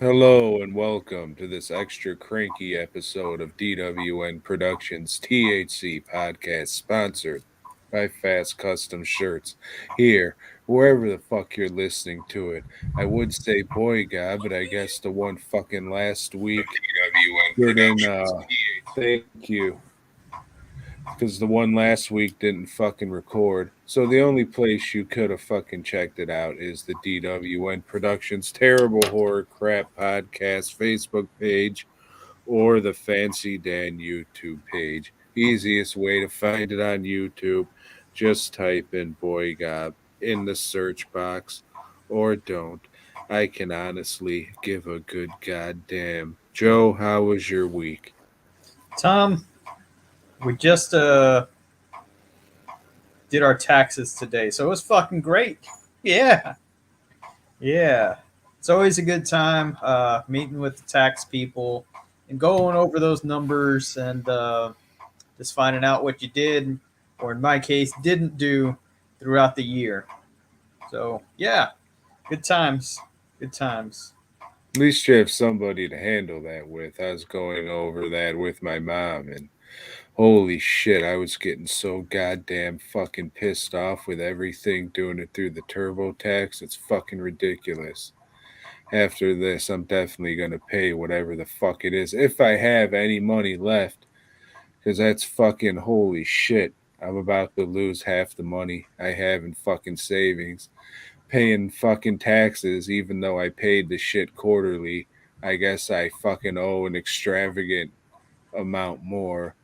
Hello and welcome to this extra cranky episode of DWN Productions THC podcast sponsored by Fast Custom Shirts. Here, wherever the fuck you're listening to it. I would say BOYGOB, but I guess the one fucking last week WN didn't Productions thank you. Because the one last week didn't fucking record. So the only place you could have fucking checked it out is the DWN Productions Terrible Horror Crap Podcast Facebook page or the Fancy Dan YouTube page. Easiest way to find it on YouTube, just type in Boy Gob in the search box or don't. I can honestly give a good goddamn. Joe, how was your week? Tom, we just did our taxes today, so it was fucking great. Yeah, yeah. It's always a good time meeting with the tax people and going over those numbers and just finding out what you did, or in my case, didn't do throughout the year. So yeah, good times. Good times. At least you have somebody to handle that with. I was going over that with my mom, and holy shit, I was getting so goddamn fucking pissed off with everything doing it through the TurboTax. It's fucking ridiculous. After this, I'm definitely going to pay whatever the fuck it is, if I have any money left, because that's fucking holy shit. I'm about to lose half the money I have in fucking savings paying fucking taxes, even though I paid the shit quarterly. I guess I fucking owe an extravagant amount more,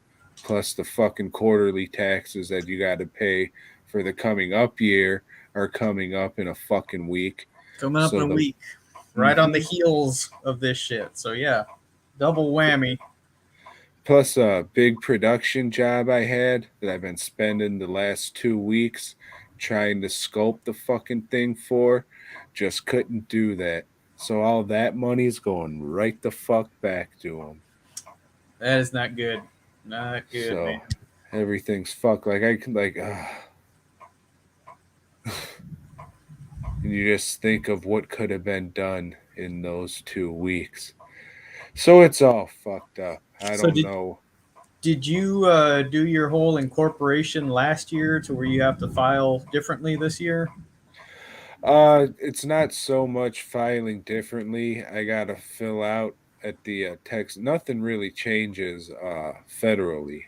plus the fucking quarterly taxes that you got to pay for the coming up year are coming up in a fucking week. Coming up in So a the week, right on the Mhm. heels of this shit. So yeah, double whammy. Plus a big production job I had that I've been spending the last 2 weeks trying to sculpt the fucking thing for, just couldn't do that. So all that money's going right the fuck back to them. That is not good. Not good, man. So everything's fucked. Like I can and you just think of what could have been done in those 2 weeks. So it's all fucked up. I So don't did know. did you do your whole incorporation last year to where you have to file differently this year? It's not so much filing differently. I gotta fill out at the text. Nothing really changes federally.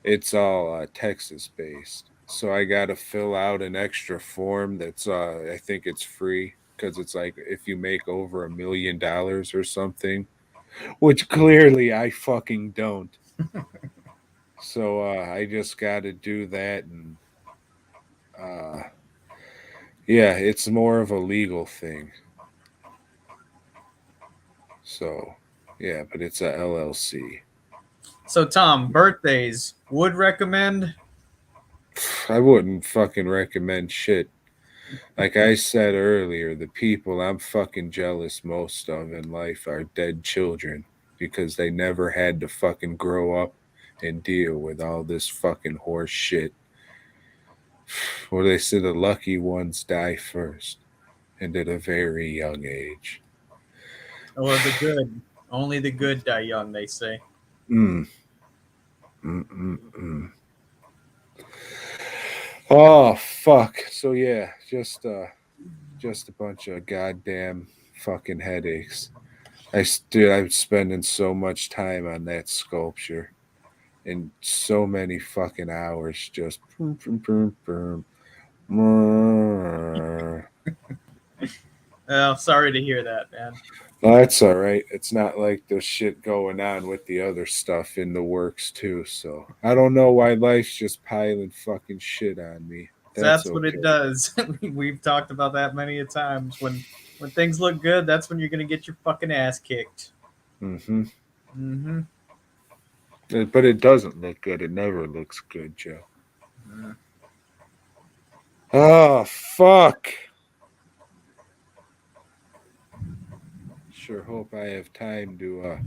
It's all Texas based. So I gotta fill out an extra form that's I think it's free because it's like if you make over $1 million or something, which clearly I fucking don't. So I just gotta do that and uh yeah, it's more of a legal thing. So yeah, but it's a LLC. So Tom, birthdays would recommend. I wouldn't fucking recommend shit. Like I said earlier, the people I'm fucking jealous most of in life are dead children because they never had to fucking grow up and deal with all this fucking horse shit. Or they say the lucky ones die first and at a very young age. Or the good. Only the good die young, they say. Mm, mm. Oh fuck. So yeah, just a bunch of goddamn fucking headaches. I'm spending so much time on that sculpture and so many fucking hours just boom, boom, boom, boom. Well, sorry to hear that, man. No, that's all right. It's not like there's shit going on with the other stuff in the works too. So I don't know why life's just piling fucking shit on me. That's That's what it okay. does. We've talked about that many a times. When things look good, that's when you're gonna get your fucking ass kicked. Hmm. Mm-hmm. But it doesn't look good. It never looks good, Joe. Oh fuck. Sure hope I have time to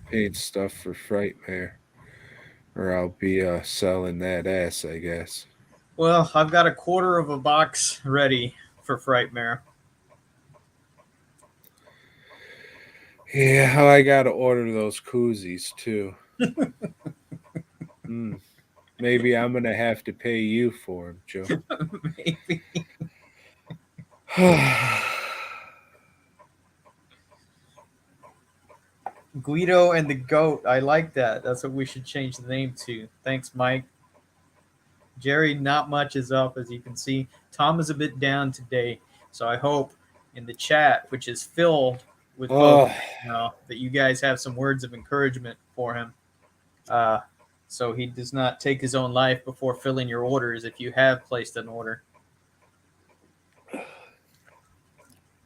paint stuff for Frightmare, or I'll be selling that ass, I guess. Well, I've got a quarter of a box ready for Frightmare. Yeah, how I gotta order those koozies too. Hmm. Maybe I'm gonna have to pay you for them, Joe. Maybe. Guido and the Goat. I like that. That's what we should change the name to. Thanks, Mike. Jerry, not much is up, as you can see. Tom is a bit down today. So I hope in the chat, which is filled with folks, Oh, that you guys have some words of encouragement for him. Uh, so he does not take his own life before filling your orders if you have placed an order.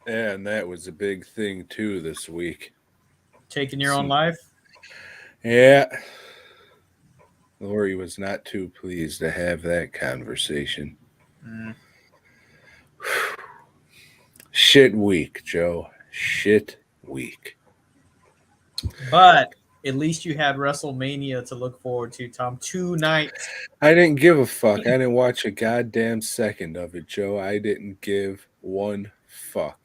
and that was a big thing too this week. Taking your own Some, life? yeah, Lori was not too pleased to have that conversation. Mm. Shit week, Joe. Shit week. But at least you had WrestleMania to look forward to, Tom. 2 nights. I didn't give a fuck. I didn't watch a goddamn second of it, Joe. I didn't give one fuck.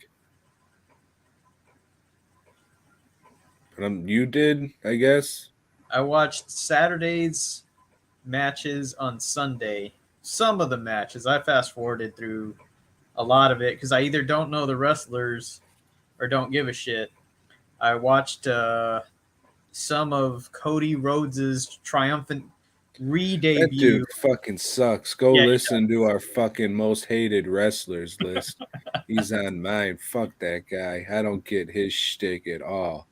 But you did, I guess. I watched Saturday's matches on Sunday. Some of the matches. I fast forwarded through a lot of it because I either don't know the wrestlers or don't give a shit. I watched some of Cody Rhodes's triumphant That dude re-debut. fucking sucks. Go Yeah, he listen to our fucking most hated wrestlers list. He's on mine. Fuck that guy. I don't get his shtick at all.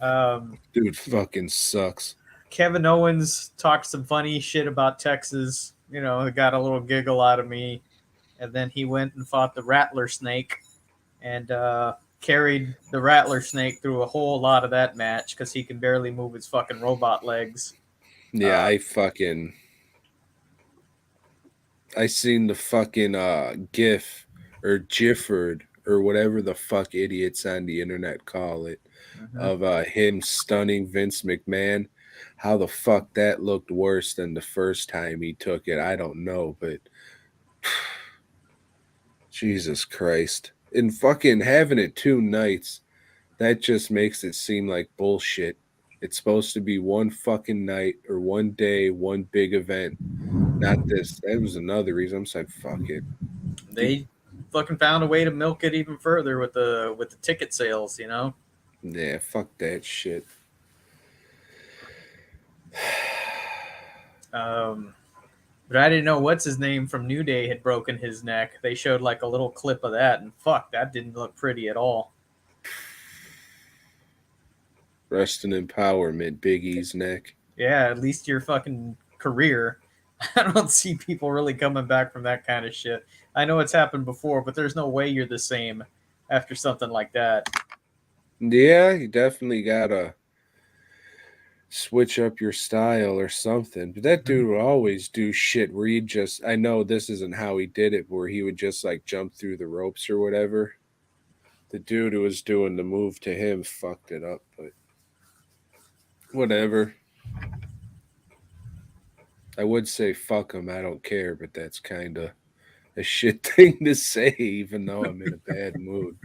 does. Dude fucking sucks. Kevin Owens talked some funny shit about Texas. It got a little giggle out of me. And then he went and fought the Rattler Snake and carried the Rattler Snake through a whole lot of that match because he can barely move his fucking robot legs. Yeah, I seen the fucking GIF or Gifford or whatever the fuck idiots on the internet call it Mhm. of him stunning Vince McMahon. How the fuck that looked worse than the first time he took it, I don't know, but Jesus Christ. And fucking having it 2 nights, that just makes it seem like bullshit. It's supposed to be one fucking night or one day, one big event. Not this. That was another reason. I'm saying, fuck it. They fucking found a way to milk it even further with the ticket sales. Yeah, fuck that shit. Um, but I didn't know what's his name from New Day had broken his neck. They showed like a little clip of that, and fuck, that didn't look pretty at all. Rest in empowerment, Big E's neck. Yeah, at least your fucking career. I don't see people really coming back from that kind of shit. I know it's happened before, but there's no way you're the same after something like that. Yeah, you definitely gotta switch up your style or something. But that dude would always do shit where he just, I know this isn't how he did it, where he would just like jump through the ropes or whatever. The dude who was doing the move to him fucked it up, but whatever. I would say fuck him, I don't care, but that's kind of a shit thing to say, even though I'm in a bad mood.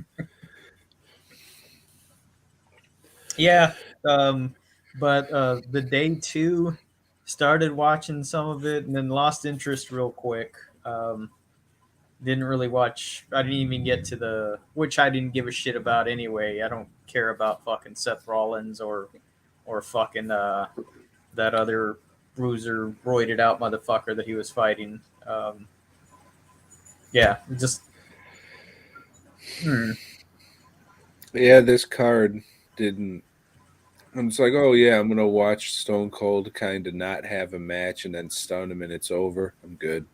Yeah, but the day two started watching some of it and then lost interest real quick. Didn't really watch. I didn't even get to which I didn't give a shit about anyway. I don't care about fucking Seth Rollins or fucking that other bruiser roided out motherfucker that he was fighting. Yeah, just hmm. Yeah, this card didn't. I'm just like, oh yeah, I'm gonna watch Stone Cold kind of not have a match and then stun him and it's over. I'm good.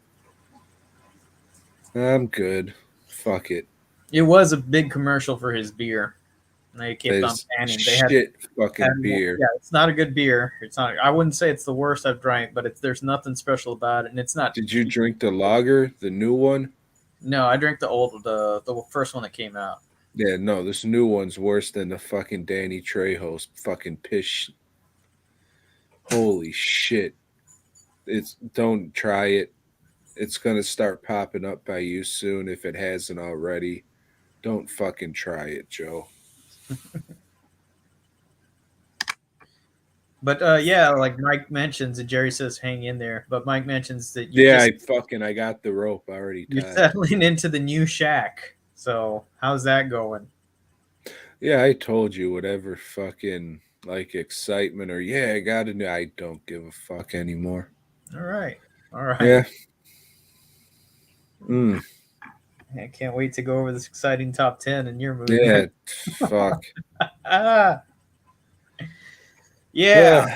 I'm good. Fuck it. It was a big commercial for his beer. They kept on There's panning. They shit had fucking beer. yeah, it's not a good beer. It's not. I wouldn't say it's the worst I've drank, but there's nothing special about it, and it's not. Did you drink the lager, the new one? No, I drank the first one that came out. Yeah, no, this new one's worse than the fucking Danny Trejo's fucking piss. Holy shit. It's don't try it. It's gonna start popping up by you soon if it hasn't already. Don't fucking try it, Joe. But yeah, like Mike mentions, and Jerry says, "Hang in there." But Mike mentions that Yeah, I got the rope already you're tied. settling into the new shack. So how's that going? Yeah, I told you whatever fucking like excitement or yeah, I got to I don't give a fuck anymore. All right, all right. Yeah. Mm. I can't wait to go over this exciting top 10 in your movie. Yeah, fuck. Ah, yeah.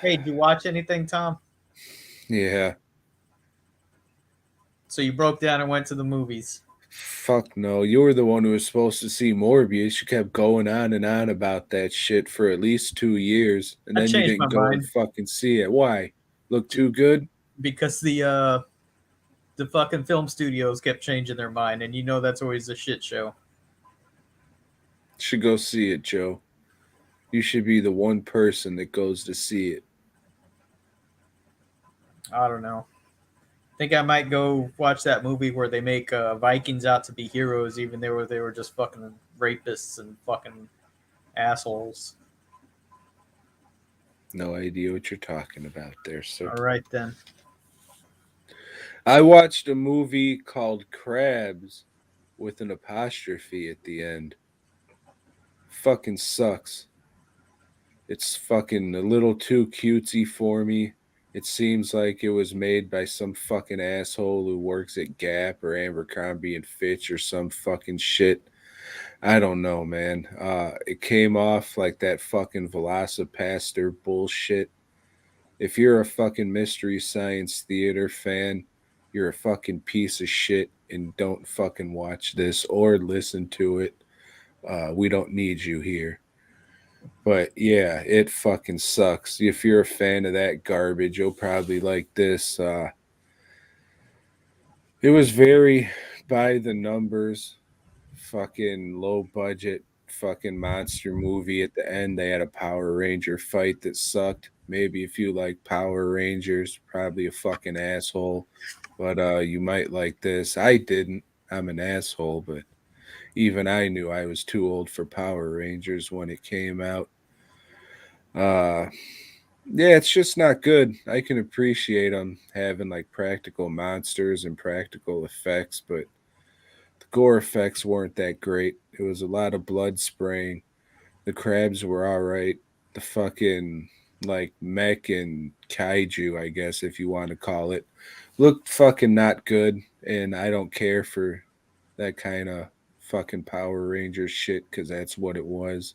Hey, did you watch anything, Tom? Yeah. So you broke down and went to the movies. Fuck no. You were the one who was supposed to see Morbius. You kept going on and on about that shit for at least 2 years, and I then you changed my didn't go and mind fucking see it. Why? Look too good? because the fucking film studios kept changing their mind, and you know that's always a shit show. Should go see it, Joe. You should be the one person that goes to see it. I don't know. Think I might go watch that movie where they make Vikings out to be heroes, even though they were just fucking rapists and fucking assholes. No idea what you're talking about there, sir. All right then. I watched a movie called Crabs with an apostrophe at the end. Fucking sucks. It's fucking a little too cutesy for me. It seems like it was made by some fucking asshole who works at Gap or Abercrombie and Fitch or some fucking shit. I don't know, man. It came off like that fucking Velocipaster bullshit. If you're a fucking Mystery Science Theater fan, you're a fucking piece of shit and don't fucking watch this or listen to it. We don't need you here. But yeah, it fucking sucks. If you're a fan of that garbage, you'll probably like this. It was very by the numbers, fucking low budget, fucking monster movie. At the end, they had a Power Ranger fight that sucked. Maybe if you like Power Rangers, probably a fucking asshole. But you might like this. I didn't. I'm an asshole, but even I knew I was too old for Power Rangers when it came out. Uh, Yeah, it's just not good. I can appreciate them having like practical monsters and practical effects, but the gore effects weren't that great. It was a lot of blood spraying. The crabs were all right. The fucking like mech and kaiju, I guess if you want to call it, looked fucking not good, and I don't care for that kind of fucking Power Rangers shit because that's what it was.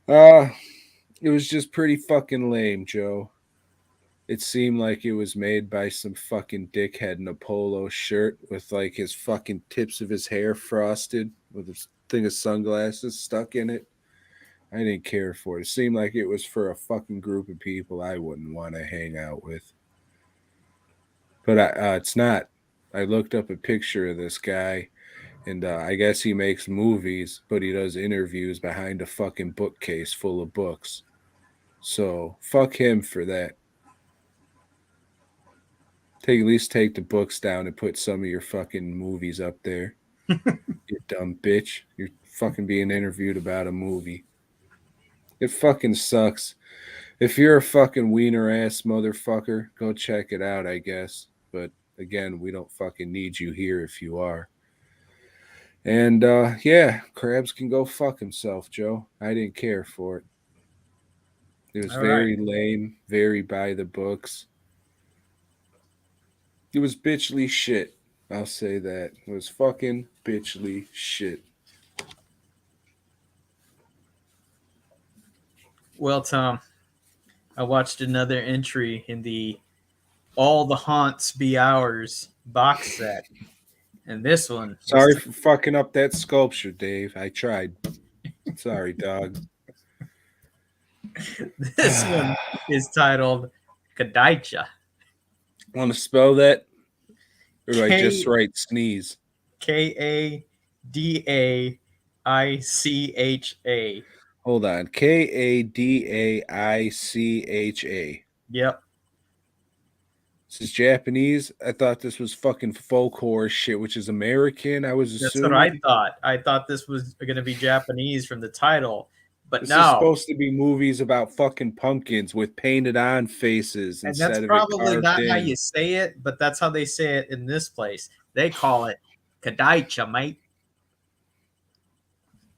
Uh, it was just pretty fucking lame, Joe. It seemed like it was made by some fucking dickhead in a polo shirt with like his fucking tips of his hair frosted with a thing of sunglasses stuck in it. I didn't care for it. It seemed like it was for a fucking group of people I wouldn't want to hang out with. But it's not. I looked up a picture of this guy, and I guess he makes movies, but he does interviews behind a fucking bookcase full of books. So fuck him for that. At least take the books down and put some of your fucking movies up there. You dumb bitch. You're fucking being interviewed about a movie. It fucking sucks. If you're a fucking wiener ass motherfucker, go check it out, I guess. But again, we don't fucking need you here if you are. And yeah, Krabs can go fuck himself, Joe. I didn't care for it. It was All right. very lame, very by the books. It was bitchly shit. I'll say that. It was fucking bitchly shit. Well, Tom, I watched another entry in the All the Haunts Be Ours box set. And this one is Sorry for fucking up that sculpture, Dave. I tried. Sorry, dog. this one is titled Kadaicha. Want to spell that? Or do I just K write sneeze? Kadaicha. Hold on. Kadaicha. Yep. This is Japanese. I thought this was fucking folk horror shit, which is American. I was That's what I assuming thought. I thought this was going to be Japanese from the title, but this is no. supposed to be movies about fucking pumpkins with painted on faces And that's instead of it probably carved not how in. you say it, but that's how they say it in this place. They call it Kadaicha, mate.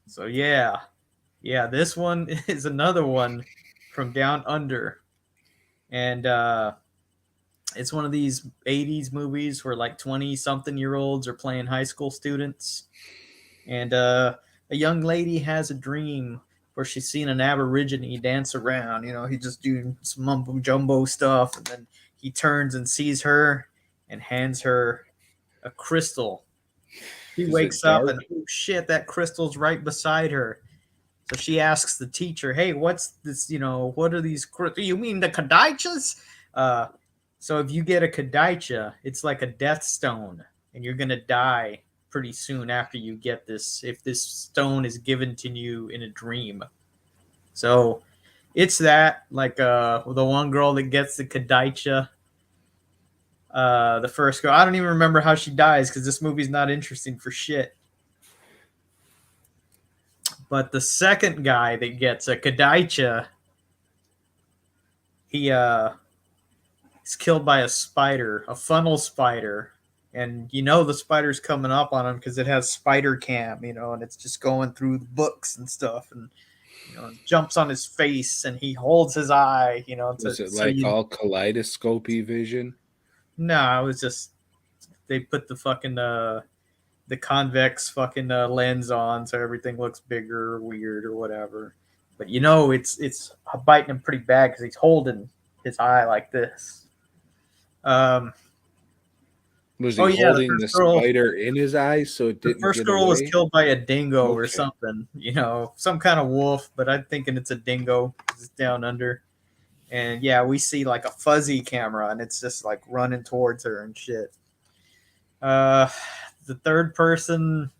So yeah. Yeah, this one is another one from down under. And it's one of these 80s movies where like 20 something year olds are playing high school students. And a young lady has a dream where she's seen an aborigine dance around. You know, he's just doing some mumbo jumbo stuff. And then he turns and sees her and hands her a crystal. She Is it wakes up dark? and, oh shit, that crystal's right beside her. So she asks the teacher, "Hey, what's this? You know, what are these? You mean the kadaichas?" Uh, so if you get a kadaicha, it's like a death stone, and you're gonna die pretty soon after you get this. If this stone is given to you in a dream, so it's that like the one girl that gets the kadaicha. The first girl, I don't even remember how she dies because this movie's not interesting for shit. But the second guy that gets a kadaicha, he he's killed by a spider, a funnel spider, and you know the spider's coming up on him because it has spider cam, you know, and it's just going through the books and stuff, and you know, jumps on his face, and he holds his eye, you know, to Was it so like you. all kaleidoscopy vision? No, it was just they put the convex fucking lens on, so everything looks bigger or weird or whatever. But you know, it's biting him pretty bad because he's holding his eye like this. Um, Was oh he yeah, holding the spider in his eyes so it the didn't first get girl was away? killed by a dingo or Okay. something. You know, some kind of wolf, but I'm thinking it's a dingo 'cause it's down under. And yeah, we see like a fuzzy camera, and it's just like running towards her and shit. Uh, the third person,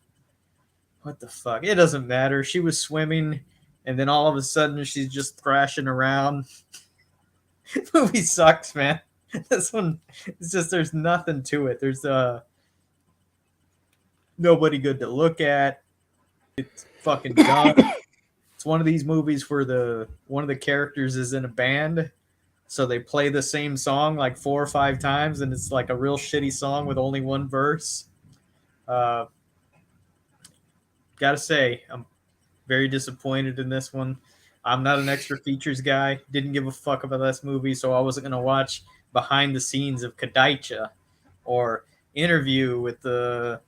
what the fuck? It doesn't matter. She was swimming, and then all of a sudden she's just thrashing around. Movie sucks, man. This one, it's just there's nothing to it. There's nobody good to look at. It's fucking dumb. It's one of these movies where the one of the characters is in a band, so they play the same song like 4 or 5 times, and it's like a real shitty song with only one verse. Uh, gotta say, I'm very disappointed in this one. I'm not an extra features guy. Didn't give a fuck about this movie, so I wasn't gonna watch behind the scenes of Kadaicha or interview with the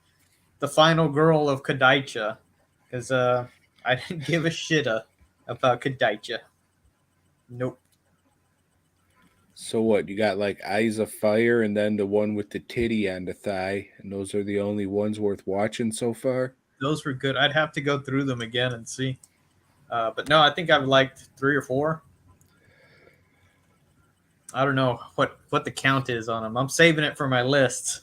final girl of Kadaicha because I didn't give a shit about Kadaicha. Nope. So what? You got like Eyes of Fire and then the one with the titty on the thigh, and those are the only ones worth watching so far? Those were good. I'd have to go through them again and see. But no, I think I've liked 3 or 4. I don't know what the count is on them. I'm saving it for my list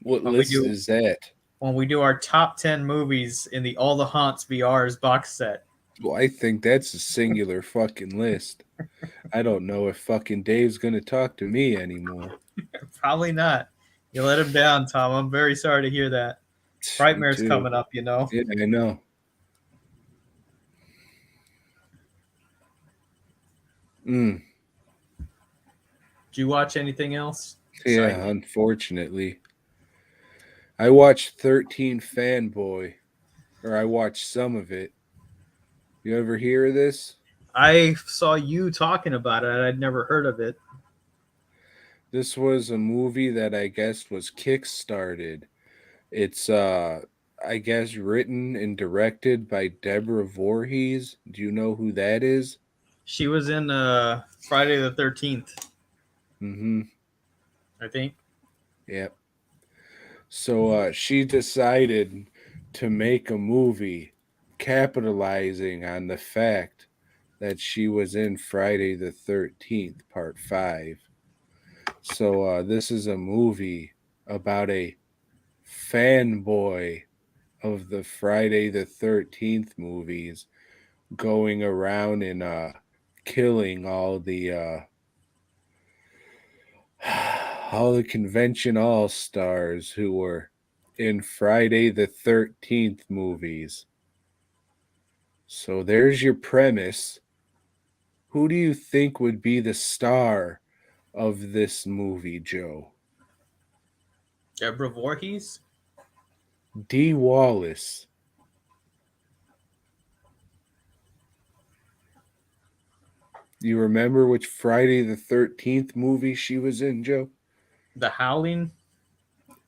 What when we list do is that? when we do our top 10 movies in the All the Haunts VR's box set. Well, I think that's a singular fucking list. I don't know if fucking Dave's gonna talk to me anymore. Probably not. You let him down, Tom. I'm very sorry to hear that. Me Frightmare's too. coming up, you know. Yeah, I know. Mm, Did you watch anything else? yeah, unfortunately. I watched 13 Fanboy, or I watched some of it. You ever hear of this? I saw you talking about it. I'd never heard of it. This was a movie that I guess was kick-started. It's I guess written and directed by Deborah Voorhees. Do you know who that is? She was in Friday the 13th, Mm-hmm. I think. Yep. So she decided to make a movie capitalizing on the fact that she was in Friday the 13th, part 5. So this is a movie about a fanboy of the Friday the 13th movies going around and killing all the convention all stars who were in Friday the 13th movies. So there's your premise. Who do you think would be the star of this movie, Joe? Deborah Voorhees. Dee Wallace. You remember which Friday the 13th movie she was in, Joe? The Howling.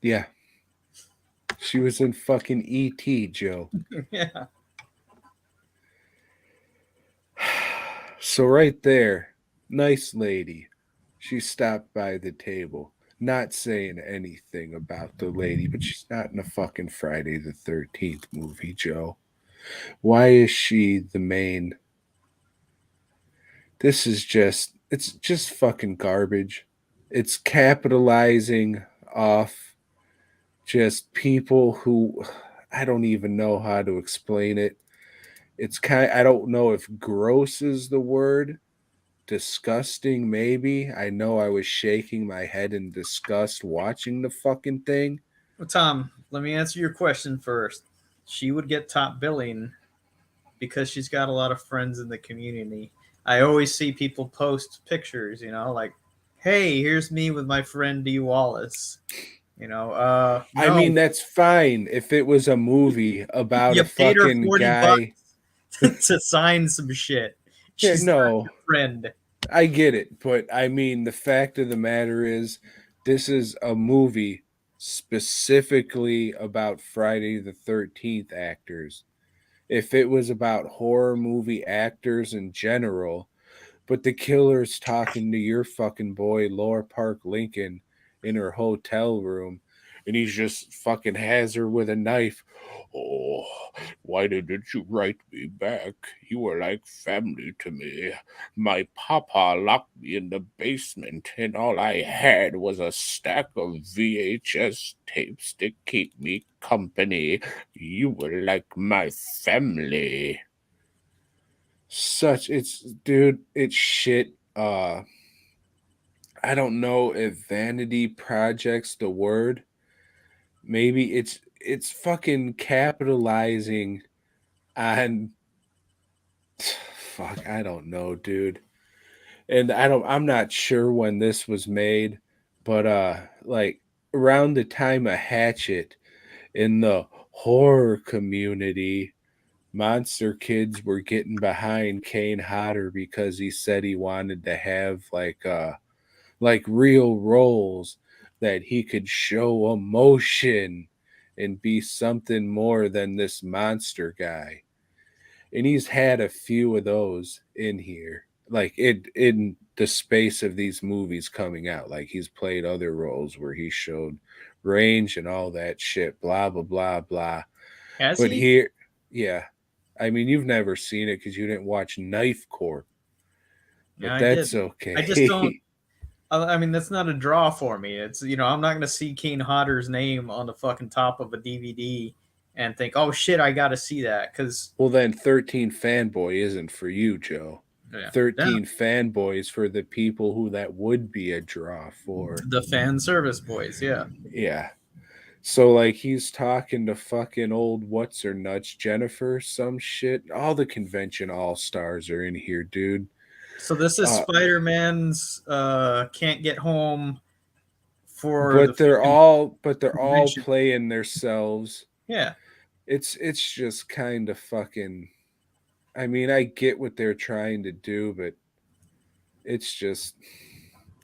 Yeah. She was in fucking E.T., Joe. Yeah. So, right there, nice lady. She stopped by the table, not saying anything about the lady, but she's not in a fucking Friday the 13th movie, Joe. Why is she the main? This is just, it's just fucking garbage. It's capitalizing off just people who I don't even know how to explain it. It's I don't know if gross is the word. Disgusting, maybe. I know I was shaking my head in disgust watching the fucking thing. Well, Tom, let me answer your question first. She would get top billing because she's got a lot of friends in the community. I always see people post pictures, like, hey, here's me with my friend D Wallace. I No, mean, that's fine if it was a movie about you a paid her fucking guy. $40 to sign some shit. Yeah, She's not no, your friend. I get it. But I mean, the fact of the matter is, this is a movie specifically about Friday the 13th actors. If it was about horror movie actors in general, but the killer's talking to your fucking boy, Laura Park Lincoln, in her hotel room, and he's just fucking has her with a knife. Oh, why didn't you write me back? You were like family to me. My papa locked me in the basement, and all I had was a stack of VHS tapes to keep me company. You were like my family. Such it's dude, it's shit. I don't know if vanity projects the word. Maybe it's fucking capitalizing on fuck, I don't know, dude. And I'm not sure when this was made, but like around the time of Hatchet in the horror community, Monster Kids were getting behind Kane Hodder because he said he wanted to have like real roles that he could show emotion and be something more than this monster guy. And he's had a few of those in here. Like it in the space of these movies coming out. Like he's played other roles where he showed range and all that shit, blah blah blah blah. Has But he? here, yeah. I mean, you've never seen it because you didn't watch Knife Corp, Yeah, but I did. that's I just don't. okay. I mean, that's not a draw for me. It's I'm not gonna see Kane Hodder's name on the fucking top of a DVD and think, oh shit, I got to see that because Well, then 13 Fanboy isn't for you, Joe. yeah, 13 Fanboys for the people who that would be a draw for. the fan service boys. Yeah. Yeah. So, like, he's talking to fucking old what's her nuts, Jennifer, some shit. All the convention all stars are in here, dude. So this is Uh, Spider Man's can't get home for the but fucking they're all convention. playing themselves. Yeah. It's just kind of fucking. I mean, I get what they're trying to do, but it's just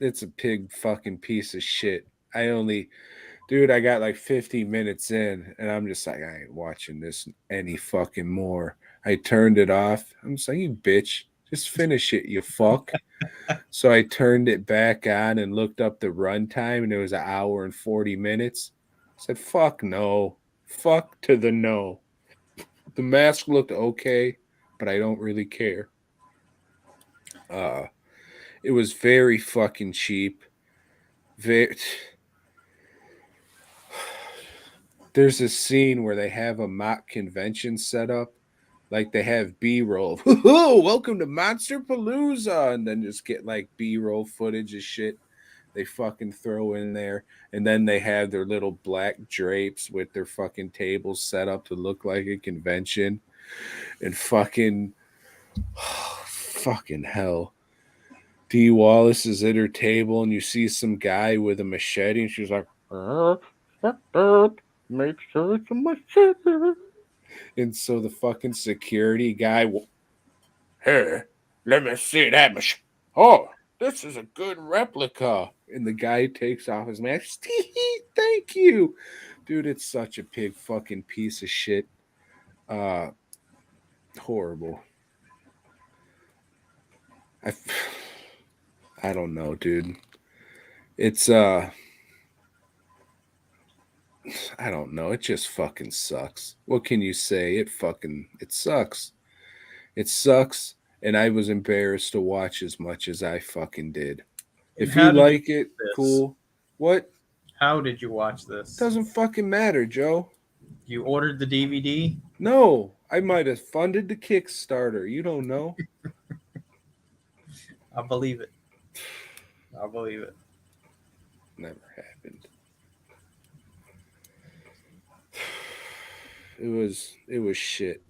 it's a pig fucking piece of shit. I only dude, I got like 50 minutes in and I'm just like, I ain't watching this any fucking more. I turned it off. I'm just like, you bitch, just finish it, you fuck. So I turned it back on and looked up the runtime and it was an hour and 40 minutes. I said, fuck no. Fuck to the no. The mask looked okay, but I don't really care. Uh it was very fucking cheap. Very there's a scene where they have a mock convention set up. Like they have B roll. Welcome to Monster Palooza. And then just get like B roll footage of shit they fucking throw in there, and then they have their little black drapes with their fucking tables set up to look like a convention, and fucking hell. Dee Wallace is at her table, and you see some guy with a machete, and she's like, make sure it's a machete. And so the fucking security guy, hey, let me see that machete. Oh, this is a good replica. And the guy takes off his mask. Thank you. Dude, it's such a big fucking piece of shit. Uh, horrible. I, I don't know, dude. It's I don't know. It just fucking sucks. What can you say? It sucks. It sucks, and I was embarrassed to watch as much as I fucking did. And If you how did you like it, watch this? cool. What? How did you watch this? Doesn't fucking matter, Joe. You ordered the DVD? No, I might have funded the Kickstarter. You don't know. I believe it. I believe it. Never happened. It was shit.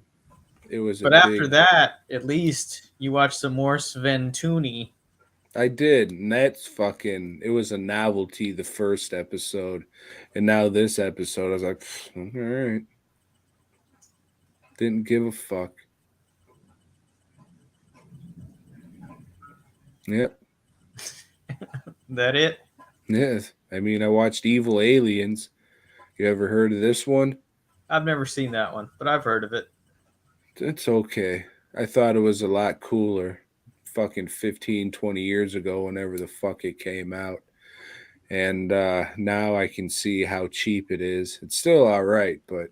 It was. But after that, at least you watched some more Sven Tooney. I did, and that's fucking. It was a novelty the first episode, and now this episode, I was like, all right. Didn't give a fuck. Yep. That it? Yes. I mean, I watched Evil Aliens. You ever heard of this one? I've never seen that one, but I've heard of it. It's okay. I thought it was a lot cooler fucking 15, 20 years ago, whenever the fuck it came out. And now I can see how cheap it is. It's still all right, but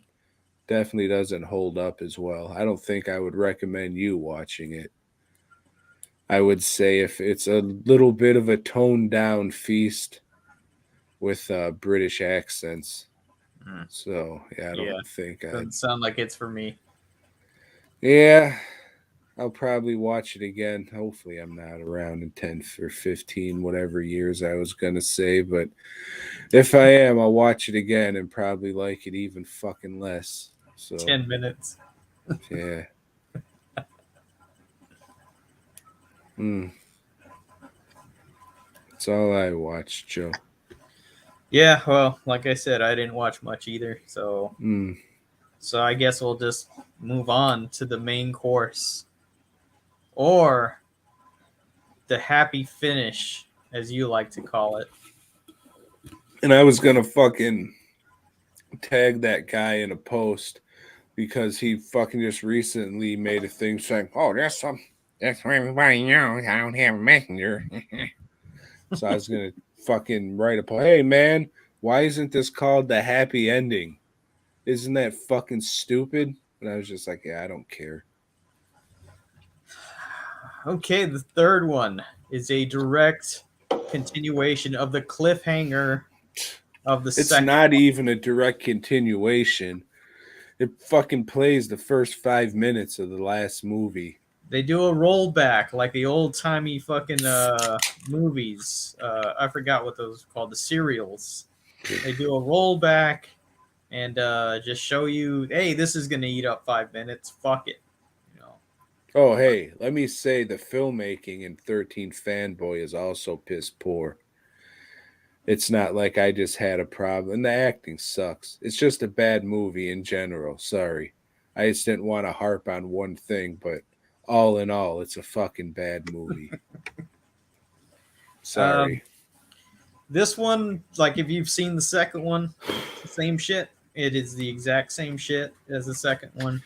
definitely doesn't hold up as well. I don't think I would recommend you watching it. I would say if it's a little bit of a toned down feast with British accents. So, yeah, I don't think Doesn't sound like it's for me. Yeah, I'll probably watch it again. Hopefully, I'm not around in 10 or 15, whatever years I was going to say. But if I am, I'll watch it again and probably like it even fucking less. So 10 minutes. Yeah. That's all I watched, Joe. Yeah, well, like I said, I didn't watch much either. So I guess we'll just move on to the main course. Or the happy finish, as you like to call it. And I was going to fucking tag that guy in a post because he fucking just recently made a thing saying, oh, that's for everybody knows I don't have a messenger. So I was going to fucking write a post. Hey, man, why isn't this called the happy ending? Isn't that fucking stupid? And I was just like, yeah, I don't care. Okay, the third one is a direct continuation of the cliffhanger of the It's second. not even a direct continuation. It fucking plays the first 5 minutes of the last movie. They do a rollback like the old timey fucking movies. I forgot what those were called, the serials. They do a rollback and just show you, hey, this is gonna eat up 5 minutes. Fuck it. Oh, hey, let me say the filmmaking in 13 Fanboy is also piss poor. It's not like I just had a problem. And the acting sucks. It's just a bad movie in general. Sorry. I just didn't want to harp on one thing, but all in all, it's a fucking bad movie. Sorry. This one, like if you've seen the second one, same shit. It is the exact same shit as the second one.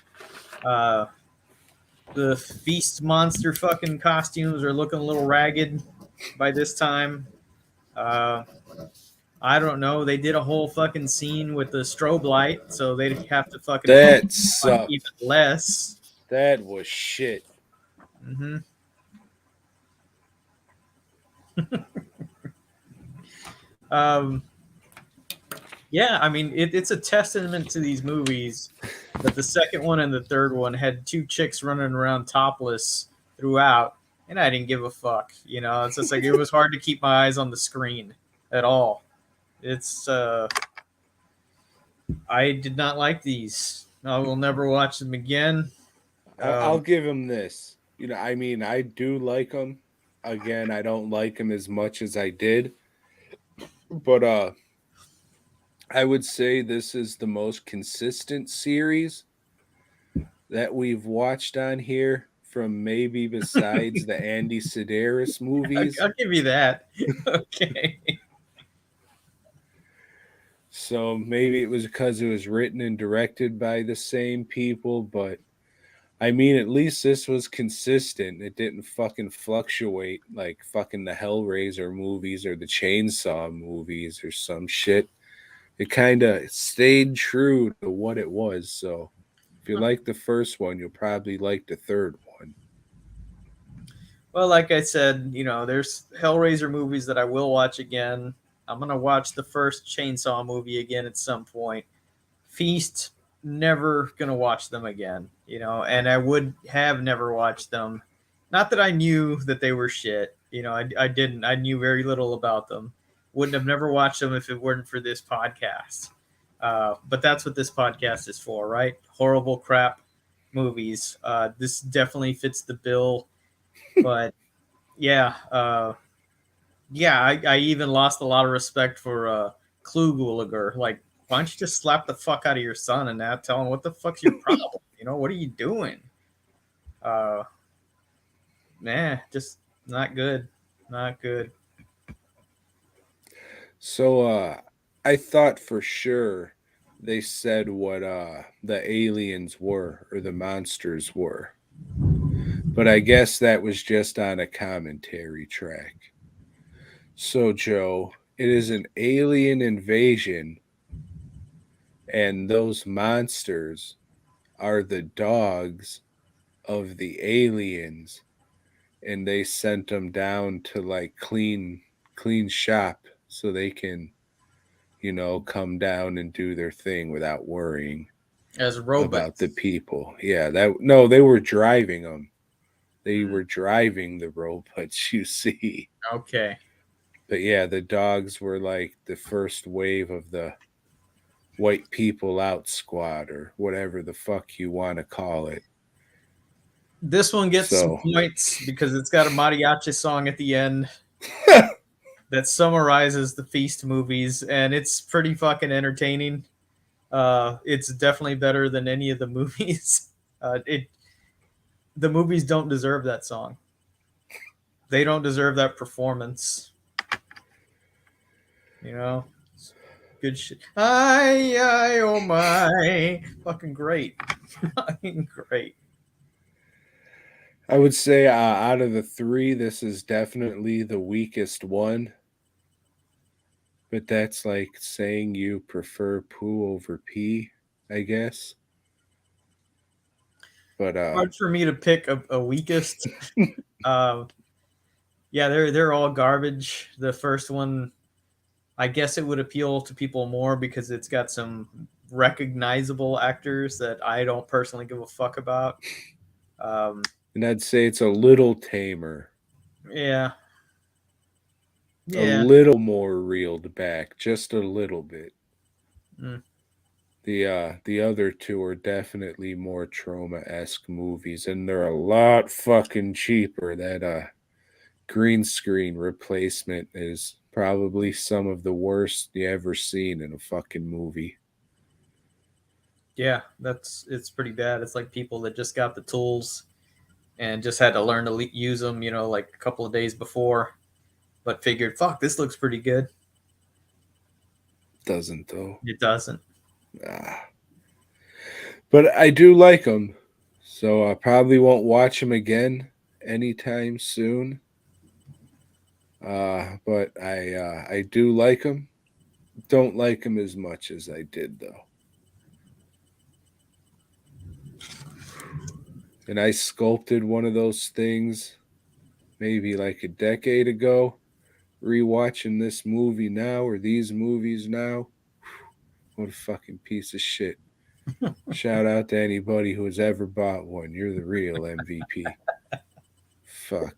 The feast monster fucking costumes are looking a little ragged by this time. I don't know. They did a whole fucking scene with the strobe light, so they'd have to fucking that sucked. even less. That was shit. Mm-hmm. Yeah, I mean, it's a testament to these movies that the second one and the third one had two chicks running around topless throughout, and I didn't give a fuck. It's just like it was hard to keep my eyes on the screen at all. It's I did not like these. I will never watch them again. I'll give him this. I mean, I do like him. Again, I don't like him as much as I did, but I would say this is the most consistent series that we've watched on here from maybe besides the Andy Sedaris movies. I'll give you that. Okay. So maybe it was because it was written and directed by the same people, but I mean, at least this was consistent. It didn't fucking fluctuate like fucking the Hellraiser movies or the Chainsaw movies or some shit. It kind of stayed true to what it was. So if you like the first one, you'll probably like the third one. Well, like I said, there's Hellraiser movies that I will watch again. I'm gonna watch the first Chainsaw movie again at some point. Feast, never gonna watch them again. And I would have never watched them. Not that I knew that they were shit. I didn't. I knew very little about them. Wouldn't have never watched them if it weren't for this podcast. But that's what this podcast is for, right? Horrible crap movies. This definitely fits the bill. But yeah, I even lost a lot of respect for Klugulager. Like, why don't you just slap the fuck out of your son and now tell him what the fuck's your problem? What are you doing? Uh, just not good. Not good. So I thought for sure they said what the aliens were or the monsters were. But I guess that was just on a commentary track. So, Joe, it is an alien invasion, and those monsters are the dogs of the aliens, and they sent them down to like clean shop so they can, come down and do their thing without worrying As about the robots. people. Yeah, they were driving them. They Mm, were driving the robots, you see. okay. But yeah, the dogs were like the first wave of the white people out squad or whatever the fuck you want to call it. This one gets some So, points because it's got a mariachi song at the end that summarizes the Feast movies, and it's pretty fucking entertaining. It's definitely better than any of the movies. The movies don't deserve that song. They don't deserve that performance. You know, good shit. I, oh my, fucking great, fucking great. I would say out of the three, this is definitely the weakest one. But that's like saying you prefer poo over pee, I guess. But Hard for me to pick a weakest. Um, yeah, they're all garbage. The first one, I guess it would appeal to people more because it's got some recognizable actors that I don't personally give a fuck about. Um, and I'd say it's a little tamer, yeah, a yeah. little more reeled back, just a little bit. Mm. The other two are definitely more trauma-esque movies, and they're a lot fucking cheaper. That green screen replacement is probably some of the worst you ever seen in a fucking movie. Yeah, it's pretty bad. It's like people that just got the tools and just had to learn to use them, like a couple of days before, but figured, fuck, this looks pretty good. Doesn't though. It doesn't. Ah. But I do like them, so I probably won't watch them again anytime soon. But I do like them. Don't like them as much as I did though. And I sculpted one of those things maybe like a decade ago. Rewatching this movie now or these movies now, what a fucking piece of shit. Shout out to anybody who has ever bought one. You're the real MVP. Fuck.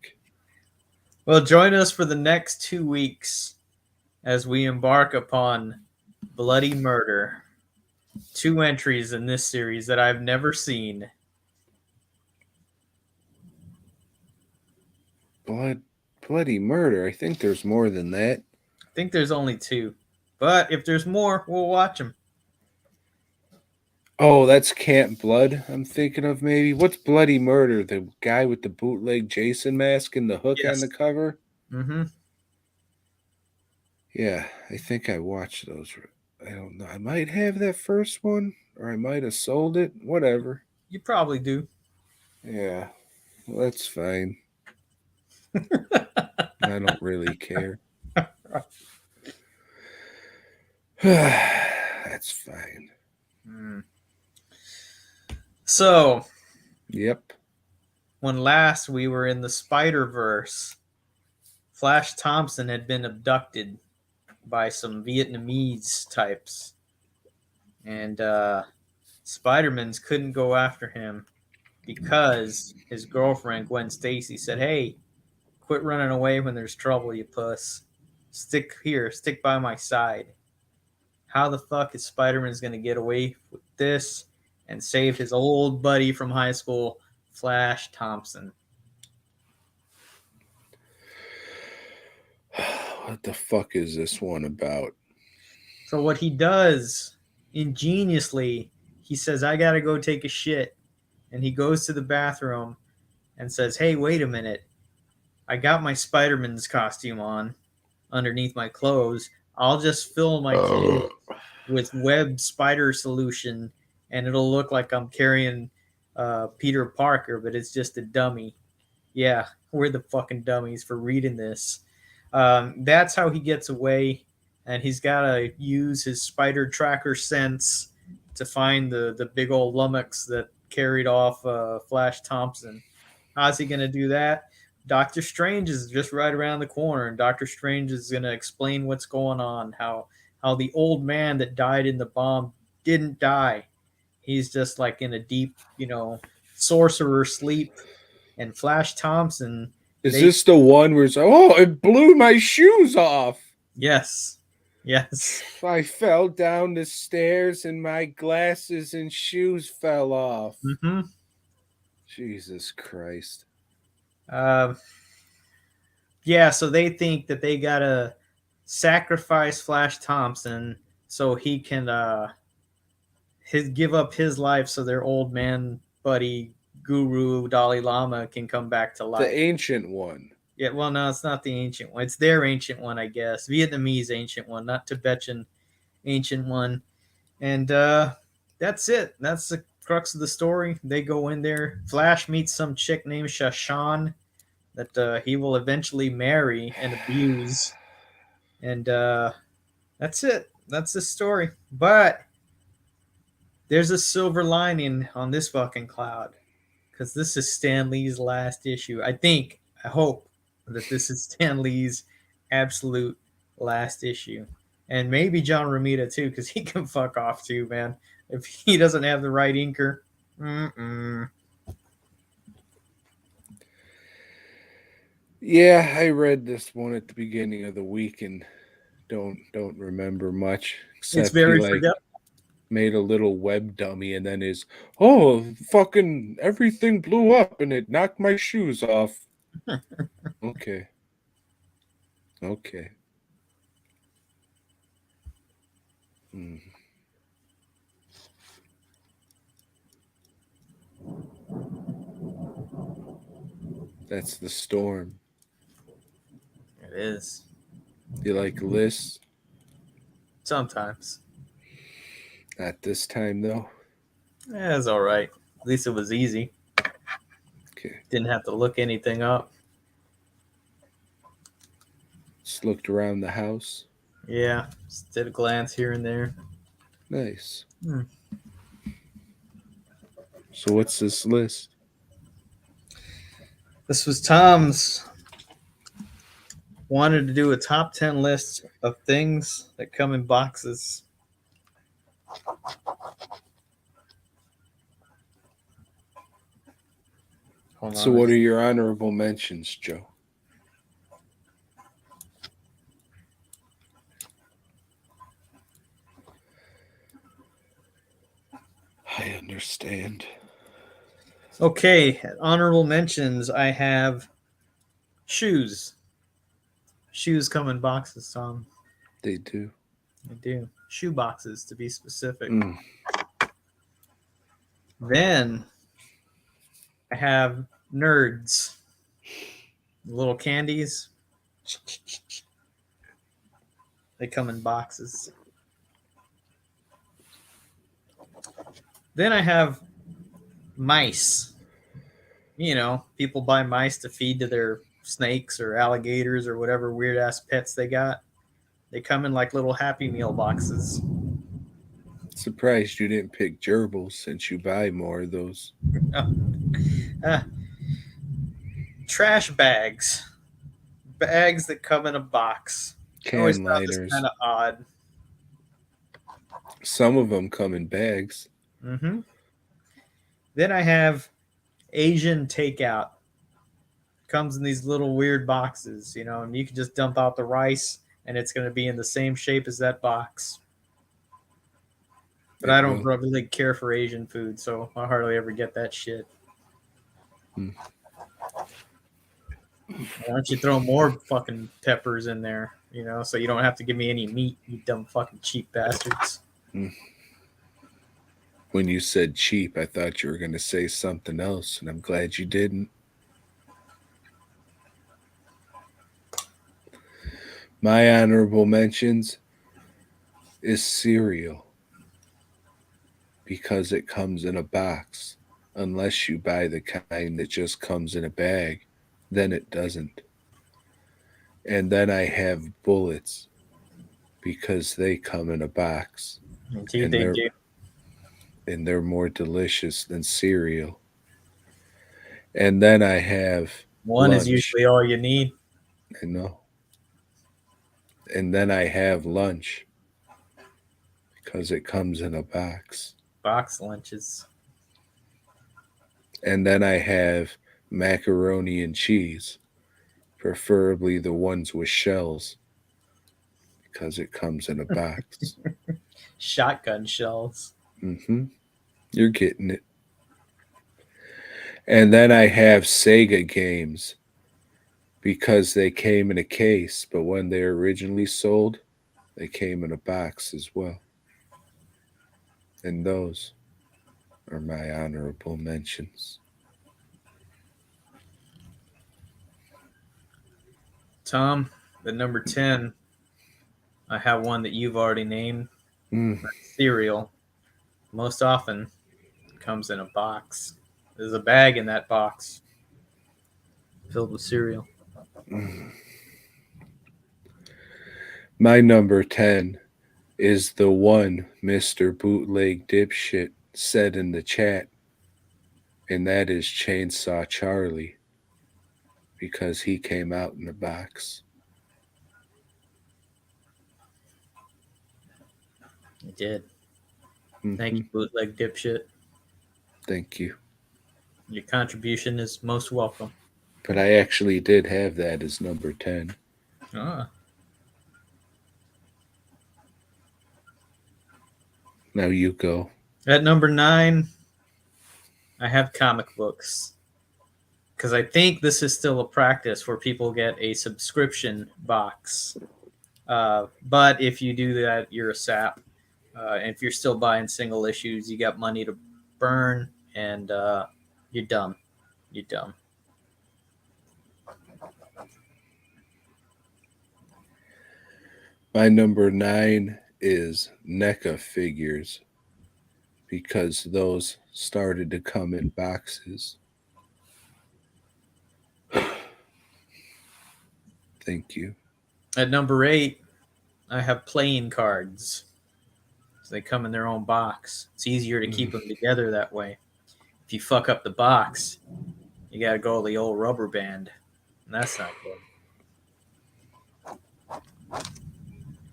Well, join us for the next 2 weeks as we embark upon Bloody Murder. 2 entries in this series that I've never seen. Bloody murder. I think there's more than that. I think there's only 2. But if there's more, we'll watch them. Oh, that's Camp Blood. I'm thinking of maybe. What's Bloody Murder? The guy with the bootleg Jason mask and the hook on Yes. the cover. Mm-hmm. Yeah, I think I watched those. I don't know. I might have that first one, or I might have sold it. Whatever. You probably do. Yeah, well, that's fine. I don't really care. That's fine. Mm. So, Yep. when last we were in the Spider-Verse, Flash Thompson had been abducted by some Vietnamese types. And Spider-Mans couldn't go after him because his girlfriend, Gwen Stacy, said, "Hey, quit running away when there's trouble, you puss. Stick here, stick by my side." How the fuck is Spider-Man's going to get away with this and save his old buddy from high school, Flash Thompson? What the fuck is this one about? So what he does ingeniously, he says, "I got to go take a shit." And he goes to the bathroom and says, "Hey, wait a minute. I got my Spider-Man's costume on underneath my clothes. I'll just fill my clothes with web spider solution, and it'll look like I'm carrying Peter Parker, but it's just a dummy." Yeah, we're the fucking dummies for reading this. That's how he gets away, and he's got to use his spider tracker sense to find the big old lummox that carried off Flash Thompson. How's he going to do that? Doctor Strange is just right around the corner, and Doctor Strange is going to explain what's going on, how the old man that died in the bomb didn't die. He's just like in a deep, sorcerer sleep. And Flash Thompson, Is they this the one where it's oh, it blew my shoes off? yes, yes. I fell down the stairs and my glasses and shoes fell off. Mm-hmm. Jesus Christ. Uh, yeah, so they think that they gotta sacrifice Flash Thompson so he can give up his life so their old man buddy Guru Dalai Lama can come back to The life. ancient one. Yeah, well, no, it's not the ancient one. It's their ancient one, I guess. Vietnamese ancient one, not Tibetan ancient one. And that's it. That's the crux of the story. They go in there. Flash meets some chick named Shashan that he will eventually marry and abuse. And that's it. That's the story. But there's a silver lining on this fucking cloud because this is Stan Lee's last issue. I hope that this is Stan Lee's absolute last issue. And maybe John Romita too, because he can fuck off too, man. If he doesn't have the right inker. Mm-mm. Yeah, I read this one at the beginning of the week and don't remember much It's except he very like forgettable. made a little web dummy and then his oh fucking everything blew up and it knocked my shoes off. Okay. Okay. Hmm. That's the storm. It is. You like lists? Sometimes. Not this time though. Yeah, it's all right. At least it was easy. Okay. Didn't have to look anything up. Just looked around the house. Yeah, just did a glance here and there. Nice. Hmm. So what's this list? This was Tom's wanted to do a top 10 list of things that come in boxes. Hold So on. what are your honorable mentions, Joe? understand. Okay, honorable mentions. I have shoes. Shoes come in boxes, Tom. They do. They do. Shoe boxes, to be specific. Mm. Then I have nerds. Little candies. They come in boxes. Then I have mice. You know, people buy mice to feed to their snakes or alligators or whatever weird ass pets they got. They come in like little Happy Meal boxes. Surprised you didn't pick gerbils since you buy more of those. Uh, trash bags. Bags that come in a box. I always Can found this liners. kind of odd. Some of them come in bags. Mm-hmm. Then I have Asian takeout. Comes in these little weird boxes, you know, and you can just dump out the rice and it's going to be in the same shape as that box. But It I don't will. really care for Asian food, so I hardly ever get that shit. Hmm. Why don't you throw more fucking peppers in there, you know, so you don't have to give me any meat, you dumb fucking cheap bastards. Hmm. When you said cheap, I thought you were going to say something else, and I'm glad you didn't. My honorable mentions is cereal because it comes in a box. Unless you buy the kind that just comes in a bag, then it doesn't. And then I have bullets because they come in a box Indeed, and they they're do. and they're more delicious than cereal. And then I have One is lunch. usually all you need. I know. And then I have lunch because it comes in a box. Box lunches. And then I have macaroni and cheese, preferably the ones with shells because it comes in a box. Shotgun shells. Hmm. You're getting it. And then I have Sega games because they came in a case, but when they were originally sold, they came in a box as well. And those are my honorable mentions. Tom, the number 10, I have one that you've already named. Mm. Cereal. Most often comes in a box. There's a bag in that box filled with cereal. My number 10 is the one Mr. Bootleg Dipshit said in the chat, and that is Chainsaw Charlie because he came out in a box. It did. Mhm. Thank you, bootleg dipshit. Thank you. Your contribution is most welcome. But I actually did have that as number 10. Ah. Now you go. At number 9, I have comic books. Because I think this is still a practice where people get a subscription box. But if you do that, you're a sap. And if you're still buying single issues, you got money to burn, and you're dumb. You're dumb. My number 9 is NECA figures because those started to come in boxes. Thank you. At number 8, I have playing cards. So they come in their own box. It's easier to keep them together that way. If you fuck up the box, you got to go the old rubber band. And that's not good.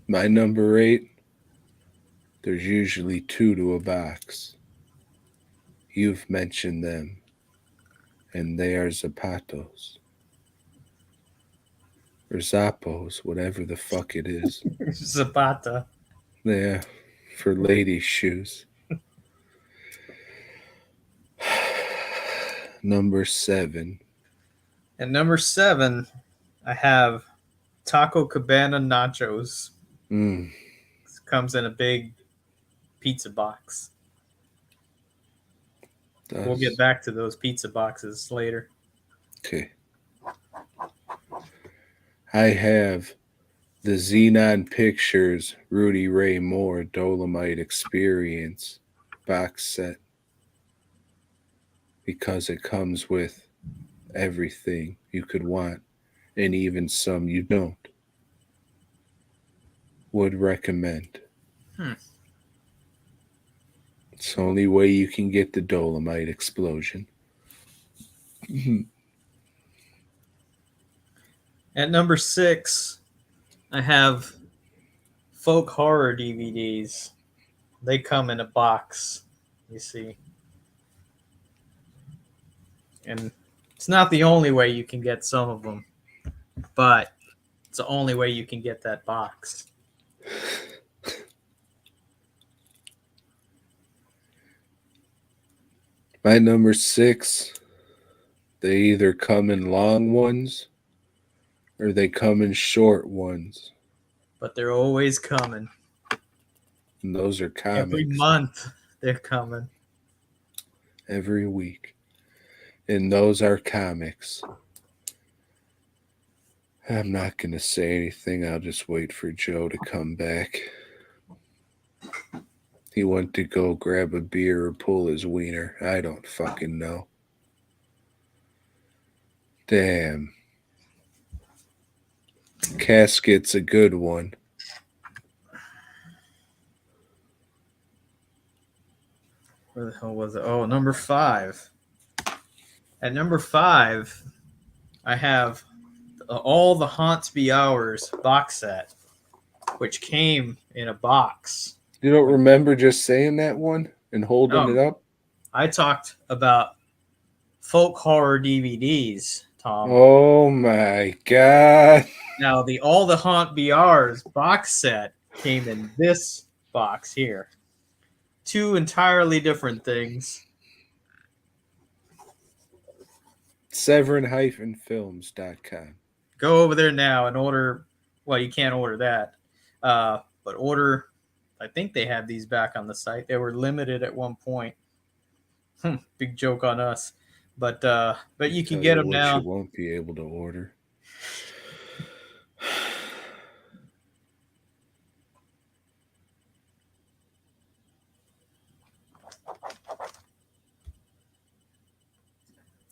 My number 8, there's usually 2 to a box. You've mentioned them, and they are Zapatos. Or Zappos, whatever the fuck it is. Zapata. Yeah, for ladies' shoes. Number 7. At number 7, I have Taco Cabana nachos. Mm, It comes in a big pizza box. We'll get does. back to those pizza boxes later. Okay. I have the Xenon Pictures Rudy Ray Moore Dolomite Experience box set because it comes with everything you could want and even some you don't. Would recommend. Hmm. It's the only way you can get the Dolomite explosion. At number 6, I have folk horror DVDs. They come in a box, you see. And it's not the only way you can get some of them, but it's the only way you can get that box. My number 6, they either come in long ones or they come in short ones. But they're always coming. And those are Every comics month they're coming. every week. And those are comics. I'm not going to say anything. I'll just wait for Joe to come back. He went to go grab a beer or pull his wiener. I don't fucking know. Damn. Casket's a good one. Where the hell was it? Oh, number 5. At number 5, I have all the Haunts Be Ours box set, which came in a box. You don't remember just saying that one and holding No, it up? I talked about folk horror DVDs, Tom. Oh my god. Now, the All the Haunt Be Ours box set came in this box here. 2 entirely different things. Severin-films.com. Go over there now and order. Well, you can't order that, but order. I think they have these back on the site. They were limited at one point. Big joke on us, but you can get them what now. you won't be able to order.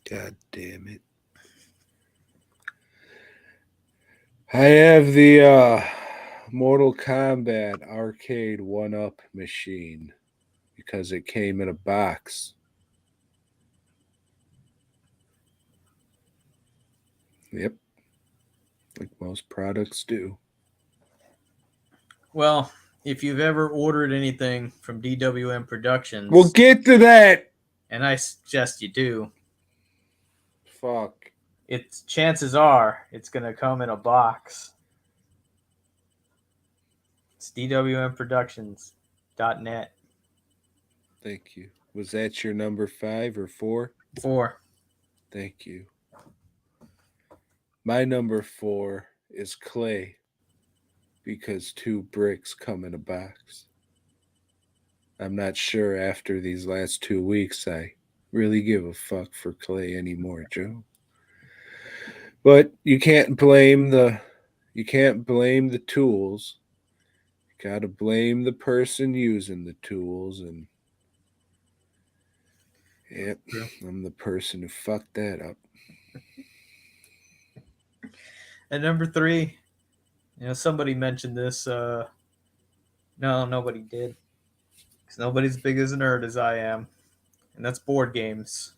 God damn it. I have the Mortal Kombat arcade 1-up machine because it came in a box. Yep. Like most products do. Well, if you've ever ordered anything from DWM Productions, We'll get to that. and I suggest you do, Fuck. it's chances are it's gonna come in a box. It's DWMProductions.net. Thank you. Was that your number 5 or 4? 4. Thank you. My number 4 is clay because 2 bricks come in a box. I'm not sure after these last 2 weeks I really give a fuck for clay anymore, Joe. But you can't blame the tools. You got to blame the person using the tools, and yep, I'm the person who fucked that up. And number 3, somebody mentioned this. No, nobody did. Because nobody's as big as a nerd as I am. And that's board games.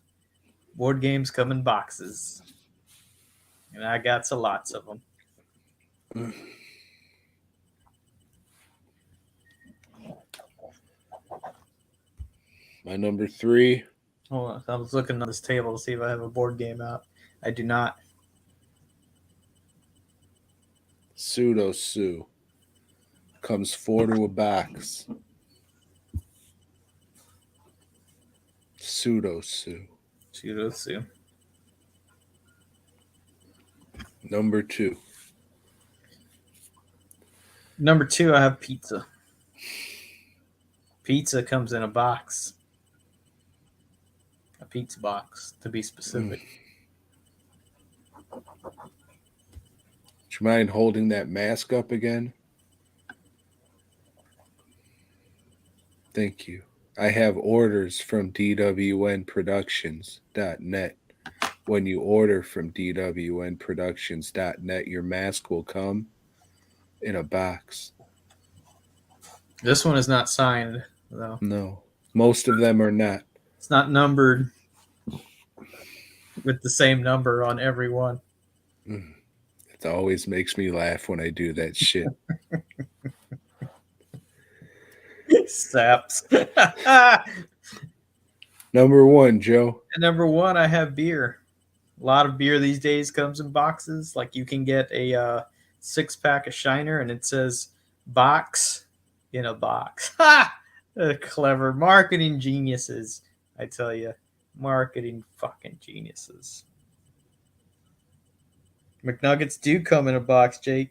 Board games come in boxes. And I got so lots of them. My number 3. Hold on. I was looking on this table to see if I have a board game out. I do not. Pseudo Sue. Comes 4 to a box. Pseudo Sue. Churros. Number 2. Number 2, I have pizza. Pizza comes in a box. A pizza box, to be specific. Would you mind holding that mask up again? Thank you. I have orders from dwnproductions.net. When you order from dwnproductions.net, your mask will come in a box. This one is not signed, though. No, most of them are not. It's not numbered with the same number on every one. It always makes me laugh when I do that shit. Saps. Number 1, Joe. And number 1, I have beer. A lot of beer these days comes in boxes. Like you can get a 6-pack of Shiner and it says box in a box. Ha! Clever marketing geniuses, I tell you. Marketing fucking geniuses. McNuggets do come in a box, Jake.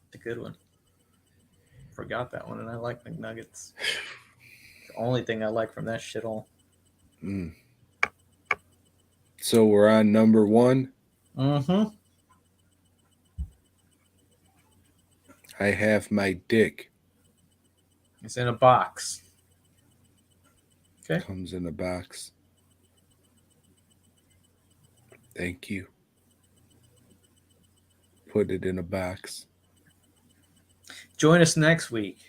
It's a good one. Forgot that one, and I like McNuggets. The only thing I like from that shit all. So we're on number 1. Mm-hmm. I have my dick. It's in a box. Okay. Comes in a box. Thank you. Put it in a box. Join us next week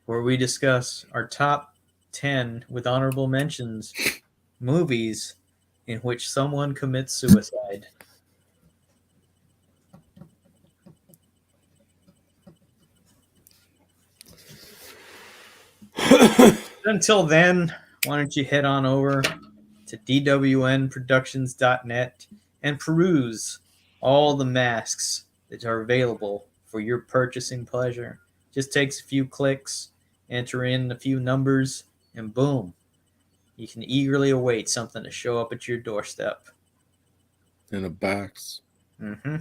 where we discuss our top 10 with honorable mentions movies in which someone commits suicide. Until then, why don't you head on over to dwnproductions.net and peruse all the masks that are available for your purchasing pleasure. Just takes a few clicks, enter in a few numbers, and boom, you can eagerly await something to show up at your doorstep. In a box. Mm-hmm.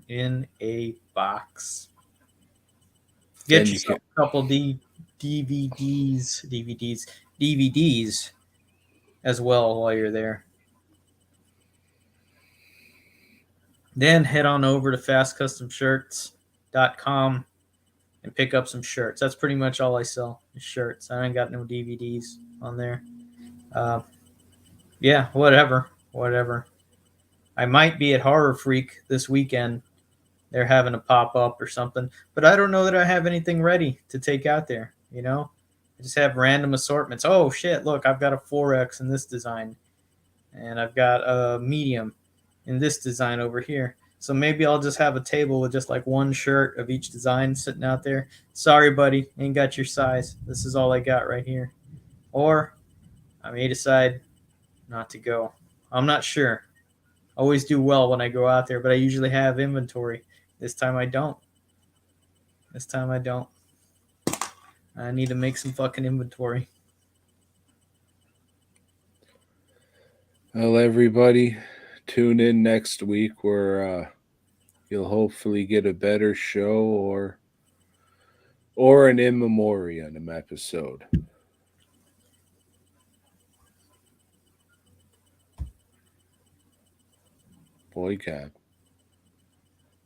In a box. Get yourself a couple DVDs as well while you're there. Then head on over to fastcustomshirts.com and pick up some shirts. That's pretty much all I sell is shirts. I ain't got no DVDs on there. Yeah, whatever. I might be at Horror Freak this weekend. They're having a pop-up or something. But I don't know that I have anything ready to take out there, you know? I just have random assortments. Oh, shit, look, I've got a 4X in this design. And I've got a medium in this design over here. So maybe I'll just have a table with just like one shirt of each design sitting out there. Sorry, buddy, ain't got your size. This is all I got right here. Or I may decide not to go. I'm not sure. Always do well when I go out there, but I usually have inventory. This time I don't. I need to make some fucking inventory. Well, everybody, tune in next week where you'll hopefully get a better show or an in memoriam episode. BOYGOB.